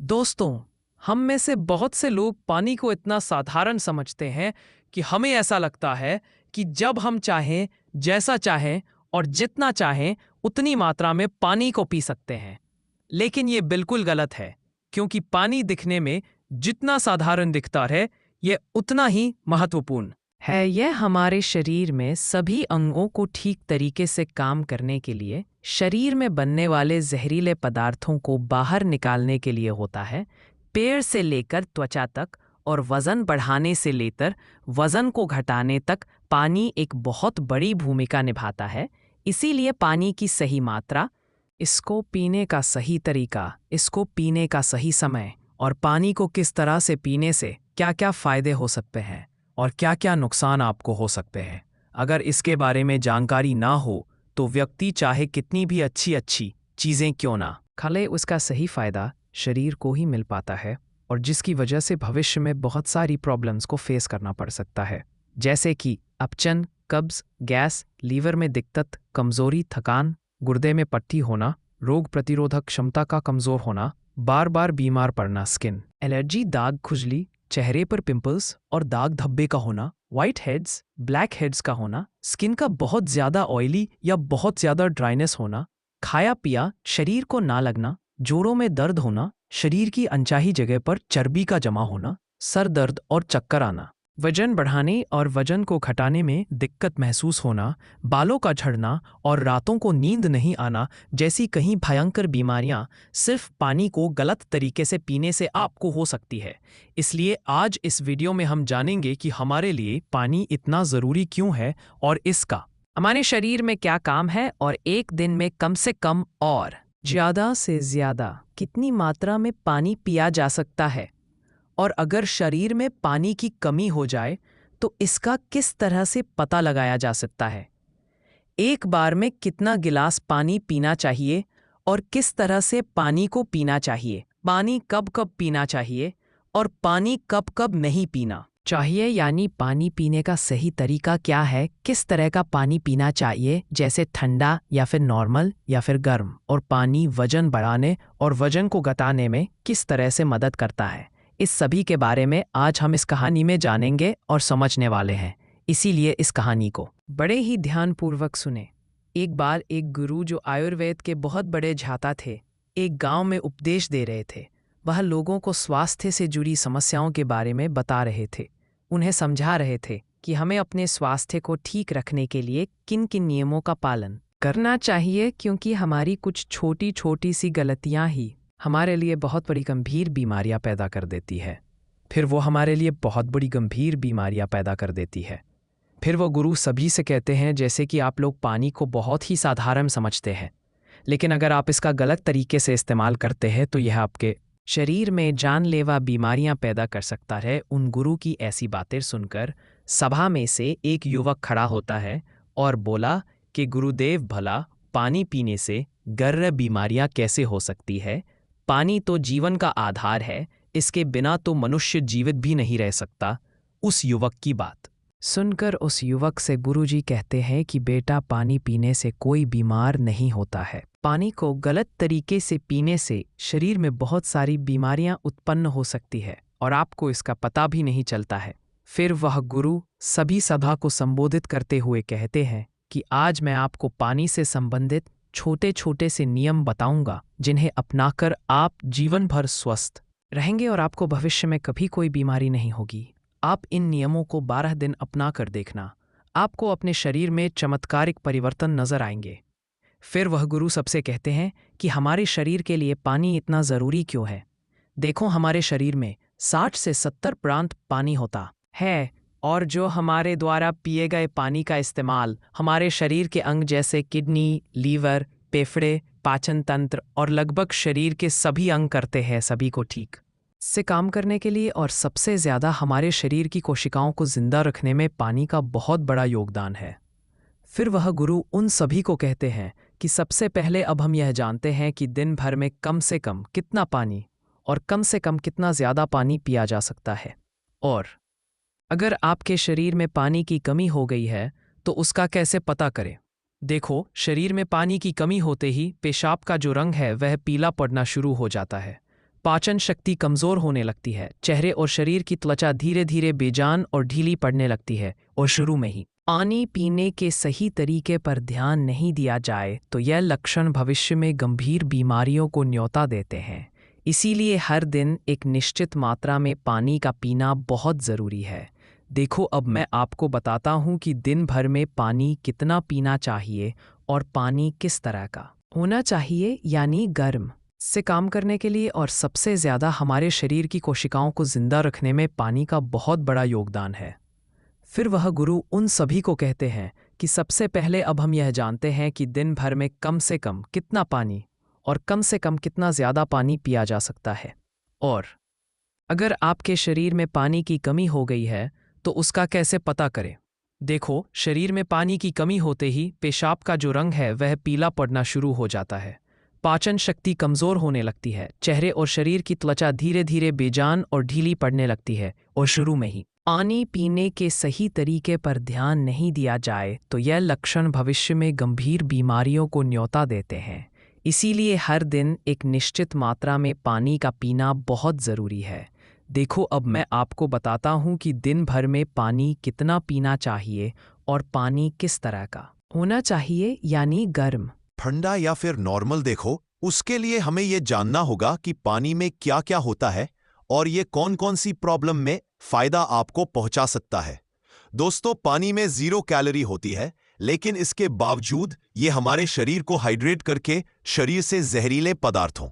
दोस्तों, हम में से बहुत से लोग पानी को इतना साधारण समझते हैं कि हमें ऐसा लगता है कि जब हम चाहें, जैसा चाहें और जितना चाहें, उतनी मात्रा में पानी को पी सकते हैं। लेकिन ये बिल्कुल गलत है, क्योंकि पानी दिखने में जितना साधारण दिखता है, ये उतना ही महत्वपूर्ण है। यह हमारे शरीर में सभी अंगों को ठीक तरीके से काम करने के लिए, शरीर में बनने वाले जहरीले पदार्थों को बाहर निकालने के लिए होता है। पैर से लेकर त्वचा तक और वजन बढ़ाने से लेकर वजन को घटाने तक पानी एक बहुत बड़ी भूमिका निभाता है। इसीलिए पानी की सही मात्रा, इसको पीने का सही तरीका, इसको पीने का सही समय और पानी को किस तरह से पीने से क्या-क्या फायदे हो सकते हैं और क्या-क्या नुकसान आपको हो सकते हैं, अगर इसके बारे में जानकारी ना हो तो व्यक्ति चाहे कितनी भी अच्छी अच्छी चीज़ें क्यों ना खा ले, उसका सही फायदा शरीर को ही मिल पाता है और जिसकी वजह से भविष्य में बहुत सारी प्रॉब्लम्स को फेस करना पड़ सकता है, जैसे कि अपचन, कब्ज, गैस, लीवर में दिक्कत, कमजोरी, थकान, गुर्दे में पट्टी होना, रोग प्रतिरोधक क्षमता का कमजोर होना, बार बार बीमार पड़ना, स्किन एलर्जी, दाग, खुजली, चेहरे पर पिंपल्स और दाग धब्बे का होना, व्हाइट हेड्स, ब्लैक हेड्स का होना, स्किन का बहुत ज्यादा ऑयली या बहुत ज्यादा ड्राइनेस होना, खाया पिया शरीर को ना लगना, जोड़ों में दर्द होना, शरीर की अनचाही जगह पर चर्बी का जमा होना, सर दर्द और चक्कर आना, वजन बढ़ाने और वजन को घटाने में दिक्कत महसूस होना, बालों का झड़ना और रातों को नींद नहीं आना जैसी कई भयंकर बीमारियां सिर्फ पानी को गलत तरीके से पीने से आपको हो सकती है। इसलिए आज इस वीडियो में हम जानेंगे कि हमारे लिए पानी इतना ज़रूरी क्यों है और इसका हमारे शरीर में क्या काम है और एक दिन में कम से कम और ज़्यादा से ज़्यादा कितनी मात्रा में पानी पिया जा सकता है, और अगर शरीर में पानी की कमी हो जाए तो इसका किस तरह से पता लगाया जा सकता है। एक बार में कितना गिलास पानी पीना चाहिए और किस तरह से पानी को पीना चाहिए, पानी कब कब पीना चाहिए और पानी कब कब नहीं पीना चाहिए, यानी पानी पीने का सही तरीका क्या है, किस तरह का पानी पीना चाहिए, जैसे ठंडा या फिर नॉर्मल या फिर गर्म, और पानी वजन बढ़ाने और वजन को घटाने में किस तरह से मदद करता है। इस सभी के बारे में आज हम इस कहानी में जानेंगे और समझने वाले हैं। इसीलिए इस कहानी को बड़े ही ध्यानपूर्वक सुने। एक बार एक गुरु जो आयुर्वेद के बहुत बड़े झाता थे, एक गांव में उपदेश दे रहे थे। वह लोगों को स्वास्थ्य से जुड़ी समस्याओं के बारे में बता रहे थे, उन्हें समझा रहे थे कि हमें अपने स्वास्थ्य को ठीक रखने के लिए किन किन नियमों का पालन करना चाहिए, क्योंकि हमारी कुछ छोटी छोटी सी गलतियां ही हमारे लिए बहुत बड़ी गंभीर बीमारियां पैदा कर देती है। फिर वो हमारे लिए बहुत बड़ी गंभीर बीमारियां पैदा कर देती है। फिर वो गुरु सभी से कहते हैं, जैसे कि आप लोग पानी को बहुत ही साधारण समझते हैं, लेकिन अगर आप इसका गलत तरीके से इस्तेमाल करते हैं तो यह आपके शरीर में जानलेवा बीमारियां पैदा कर सकता है। उन गुरु की ऐसी बातें सुनकर सभा में से एक युवक खड़ा होता है और बोला कि गुरुदेव, भला पानी पीने से गर्म बीमारियां कैसे हो सकती है? पानी तो जीवन का आधार है, इसके बिना तो मनुष्य जीवित भी नहीं रह सकता। उस युवक की बात सुनकर उस युवक से गुरुजी कहते हैं कि बेटा, पानी पीने से कोई बीमार नहीं होता है। पानी को गलत तरीके से पीने से शरीर में बहुत सारी बीमारियां उत्पन्न हो सकती है और आपको इसका पता भी नहीं चलता है। फिर वह गुरु सभी सभा को संबोधित करते हुए कहते हैं कि आज मैं आपको पानी से संबंधित छोटे छोटे से नियम बताऊंगा, जिन्हें अपनाकर आप जीवन भर स्वस्थ रहेंगे और आपको भविष्य में कभी कोई बीमारी नहीं होगी। आप इन नियमों को 12 दिन अपना कर देखना, आपको अपने शरीर में चमत्कारिक परिवर्तन नजर आएंगे। फिर वह गुरु सबसे कहते हैं कि हमारे शरीर के लिए पानी इतना ज़रूरी क्यों है। देखो, हमारे शरीर में 60 से 70% पानी होता है, और जो हमारे द्वारा पिए गए पानी का इस्तेमाल हमारे शरीर के अंग जैसे किडनी, लीवर, फेफड़े, पाचन तंत्र और लगभग शरीर के सभी अंग करते हैं, सभी को ठीक से काम करने के लिए। और सबसे ज़्यादा हमारे शरीर की कोशिकाओं को जिंदा रखने में पानी का बहुत बड़ा योगदान है। फिर वह गुरु उन सभी को कहते हैं कि सबसे पहले अब हम यह जानते हैं कि दिन भर में कम से कम कितना पानी और कम से कम कितना ज़्यादा पानी पिया जा सकता है, और अगर आपके शरीर में पानी की कमी हो गई है तो उसका कैसे पता करें। देखो, शरीर में पानी की कमी होते ही पेशाब का जो रंग है वह पीला पड़ना शुरू हो जाता है। पाचन शक्ति कमजोर होने लगती है, चेहरे और शरीर की त्वचा धीरे धीरे बेजान और ढीली पड़ने लगती है। और शुरू में ही पानी पीने के सही तरीके पर ध्यान नहीं दिया जाए तो यह लक्षण भविष्य में गंभीर बीमारियों को न्योता देते हैं। इसीलिए हर दिन एक निश्चित मात्रा में पानी का पीना बहुत ज़रूरी है। देखो, अब मैं आपको बताता हूँ कि दिन भर में पानी कितना पीना चाहिए और पानी किस तरह का होना चाहिए, यानी गर्म से काम करने के लिए और सबसे ज़्यादा हमारे शरीर की कोशिकाओं को जिंदा रखने में पानी का बहुत बड़ा योगदान है। फिर वह गुरु उन सभी को कहते हैं कि सबसे पहले अब हम यह जानते हैं कि दिन भर में कम से कम कितना पानी और कम से कम कितना ज़्यादा पानी पिया जा सकता है। और अगर आपके शरीर में पानी की कमी हो गई है तो उसका कैसे पता करें। देखो, शरीर में पानी की कमी होते ही पेशाब का जो रंग है वह पीला पड़ना शुरू हो जाता है, पाचन शक्ति कमजोर होने लगती है, चेहरे और शरीर की त्वचा धीरे धीरे बेजान और ढीली पड़ने लगती है। और शुरू में ही पानी पीने के सही तरीके पर ध्यान नहीं दिया जाए तो यह लक्षण भविष्य में गंभीर बीमारियों को न्योता देते हैं। इसीलिए हर दिन एक निश्चित मात्रा में पानी का पीना बहुत ज़रूरी है। देखो, अब मैं आपको बताता हूँ कि दिन भर में पानी कितना पीना चाहिए और पानी किस तरह का होना चाहिए, यानी गर्म, ठंडा या फिर नॉर्मल। देखो, उसके लिए हमें यह जानना होगा कि पानी में क्या क्या होता है और ये कौन कौन सी प्रॉब्लम में फायदा आपको पहुंचा सकता है। दोस्तों, पानी में 0 कैलोरी होती है, लेकिन इसके बावजूद ये हमारे शरीर को हाइड्रेट करके शरीर से जहरीले पदार्थों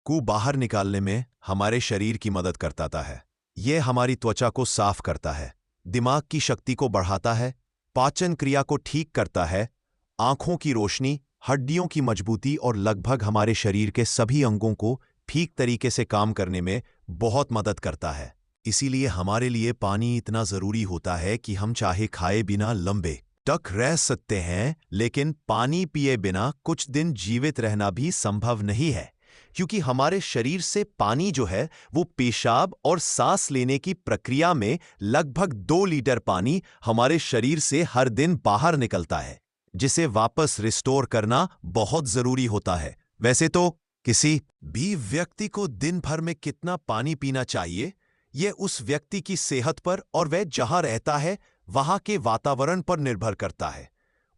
को बाहर निकालने में हमारे शरीर की मदद करता है। ये हमारी त्वचा को साफ करता है, दिमाग की शक्ति को बढ़ाता है, पाचन क्रिया को ठीक करता है, आंखों की रोशनी, हड्डियों की मजबूती और लगभग हमारे शरीर के सभी अंगों को ठीक तरीके से काम करने में बहुत मदद करता है। इसीलिए हमारे लिए पानी इतना जरूरी होता है कि हम चाहे खाए बिना लंबे तक रह सकते हैं, लेकिन पानी पिए बिना कुछ दिन जीवित रहना भी संभव नहीं है, क्योंकि हमारे शरीर से पानी जो है वो पेशाब और सांस लेने की प्रक्रिया में लगभग 2 लीटर पानी हमारे शरीर से हर दिन बाहर निकलता है, जिसे वापस रिस्टोर करना बहुत जरूरी होता है। वैसे तो किसी भी व्यक्ति को दिन भर में कितना पानी पीना चाहिए, यह उस व्यक्ति की सेहत पर और वह जहां रहता है वहां के वातावरण पर निर्भर करता है।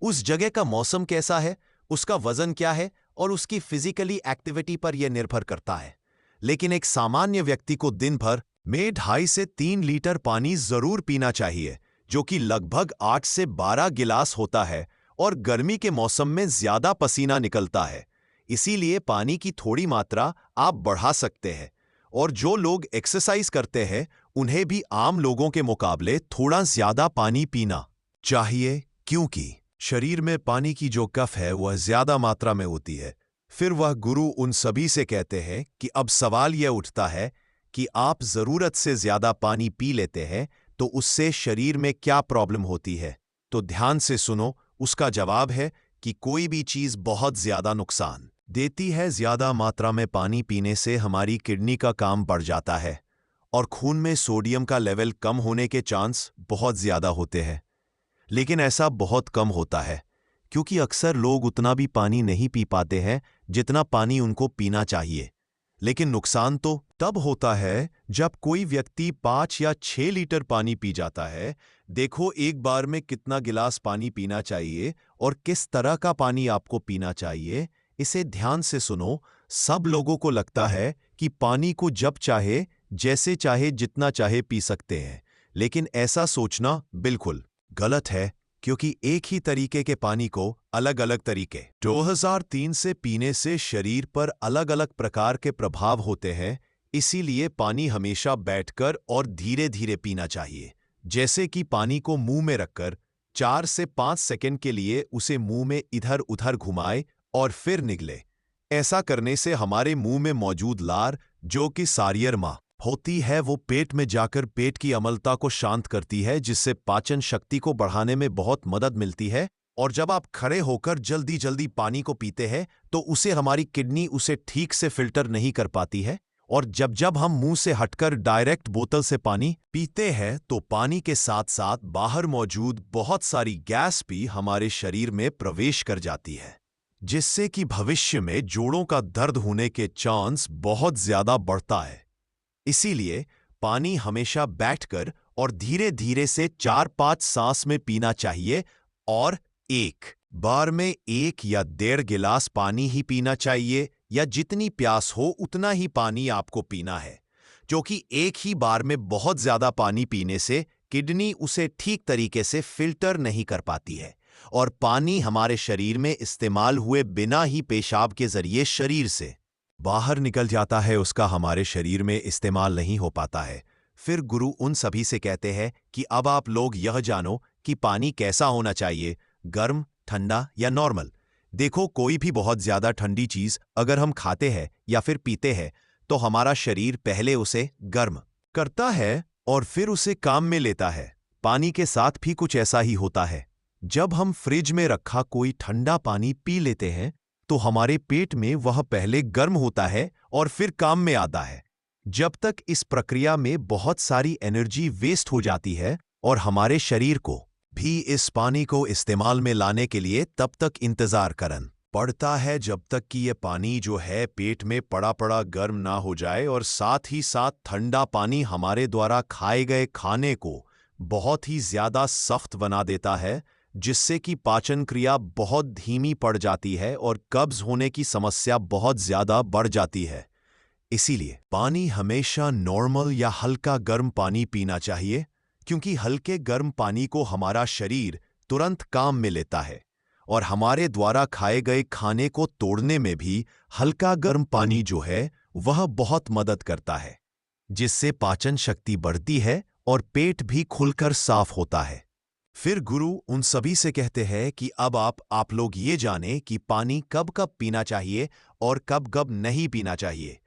उस जगह का मौसम कैसा है, उसका वजन क्या है और उसकी फिजिकली एक्टिविटी पर यह निर्भर करता है। लेकिन एक सामान्य व्यक्ति को दिन भर में 2.5 से 3 लीटर पानी जरूर पीना चाहिए, जो कि लगभग 8 से 12 गिलास होता है, और गर्मी के मौसम में ज्यादा पसीना निकलता है। इसीलिए पानी की थोड़ी मात्रा आप बढ़ा सकते हैं, और जो लोग एक्सरसाइज करते हैं उन्हें भी आम लोगों के मुकाबले थोड़ा ज्यादा पानी पीना चाहिए, क्योंकि शरीर में पानी की जो कफ है वह ज्यादा मात्रा में होती है। फिर वह गुरु उन सभी से कहते हैं कि अब सवाल यह उठता है कि आप जरूरत से ज्यादा पानी पी लेते हैं तो उससे शरीर में क्या प्रॉब्लम होती है। तो ध्यान से सुनो, उसका जवाब है कि कोई भी चीज बहुत ज्यादा नुकसान देती है। ज्यादा मात्रा में पानी पीने से हमारी किडनी का काम बढ़ जाता है और खून में सोडियम का लेवल कम होने के चांस बहुत ज्यादा होते हैं। लेकिन ऐसा बहुत कम होता है, क्योंकि अक्सर लोग उतना भी पानी नहीं पी पाते हैं जितना पानी उनको पीना चाहिए। लेकिन नुकसान तो तब होता है जब कोई व्यक्ति 5 या 6 लीटर पानी पी जाता है। देखो, एक बार में कितना गिलास पानी पीना चाहिए और किस तरह का पानी आपको पीना चाहिए, इसे ध्यान से सुनो। सब लोगों को लगता है कि पानी को जब चाहे, जैसे चाहे, जितना चाहे पी सकते हैं, लेकिन ऐसा सोचना बिल्कुल गलत है, क्योंकि एक ही तरीके के पानी को अलग अलग तरीके 2003 से पीने से शरीर पर अलग अलग प्रकार के प्रभाव होते हैं। इसीलिए पानी हमेशा बैठकर और धीरे धीरे पीना चाहिए, जैसे कि पानी को मुंह में रखकर 4 से 5 सेकंड के लिए उसे मुंह में इधर उधर घुमाए और फिर निगले। ऐसा करने से हमारे मुंह में मौजूद लार, जो कि सारियरमा होती है, वो पेट में जाकर पेट की अम्लता को शांत करती है, जिससे पाचन शक्ति को बढ़ाने में बहुत मदद मिलती है। और जब आप खड़े होकर जल्दी जल्दी पानी को पीते हैं तो उसे हमारी किडनी उसे ठीक से फिल्टर नहीं कर पाती है, और जब जब हम मुंह से हटकर डायरेक्ट बोतल से पानी पीते हैं तो पानी के साथ साथ बाहर मौजूद बहुत सारी गैस भी हमारे शरीर में प्रवेश कर जाती है। जिससे कि भविष्य में जोड़ों का दर्द होने के चांस बहुत ज्यादा बढ़ता है। इसीलिए पानी हमेशा बैठकर और धीरे धीरे से 4-5 सांस में पीना चाहिए और एक बार में 1 या 1.5 गिलास पानी ही पीना चाहिए, या जितनी प्यास हो उतना ही पानी आपको पीना है, क्योंकि एक ही बार में बहुत ज्यादा पानी पीने से किडनी उसे ठीक तरीके से फिल्टर नहीं कर पाती है और पानी हमारे शरीर में इस्तेमाल हुए बिना ही पेशाब के जरिए शरीर से बाहर निकल जाता है, उसका हमारे शरीर में इस्तेमाल नहीं हो पाता है। फिर गुरु उन सभी से कहते हैं कि अब आप लोग यह जानो कि पानी कैसा होना चाहिए, गर्म, ठंडा या नॉर्मल। देखो, कोई भी बहुत ज्यादा ठंडी चीज अगर हम खाते हैं या फिर पीते हैं तो हमारा शरीर पहले उसे गर्म करता है और फिर उसे काम में लेता है। पानी के साथ भी कुछ ऐसा ही होता है। जब हम फ्रिज में रखा कोई ठंडा पानी पी लेते हैं तो हमारे पेट में वह पहले गर्म होता है और फिर काम में आता है। जब तक इस प्रक्रिया में बहुत सारी एनर्जी वेस्ट हो जाती है और हमारे शरीर को भी इस पानी को इस्तेमाल में लाने के लिए तब तक इंतजार करन पड़ता है, जब तक कि ये पानी जो है पेट में पड़ा पड़ा गर्म ना हो जाए। और साथ ही साथ ठंडा पानी हमारे द्वारा खाए गए खाने को बहुत ही ज्यादा सख्त बना देता है, जिससे कि पाचन क्रिया बहुत धीमी पड़ जाती है और कब्ज होने की समस्या बहुत ज्यादा बढ़ जाती है। इसीलिए पानी हमेशा नॉर्मल या हल्का गर्म पानी पीना चाहिए, क्योंकि हल्के गर्म पानी को हमारा शरीर तुरंत काम में लेता है और हमारे द्वारा खाए गए खाने को तोड़ने में भी हल्का गर्म पानी जो है वह बहुत मदद करता है, जिससे पाचन शक्ति बढ़ती है और पेट भी खुलकर साफ होता है। फिर गुरु उन सभी से कहते हैं कि अब आप लोग ये जाने कि पानी कब कब पीना चाहिए और कब कब नहीं पीना चाहिए।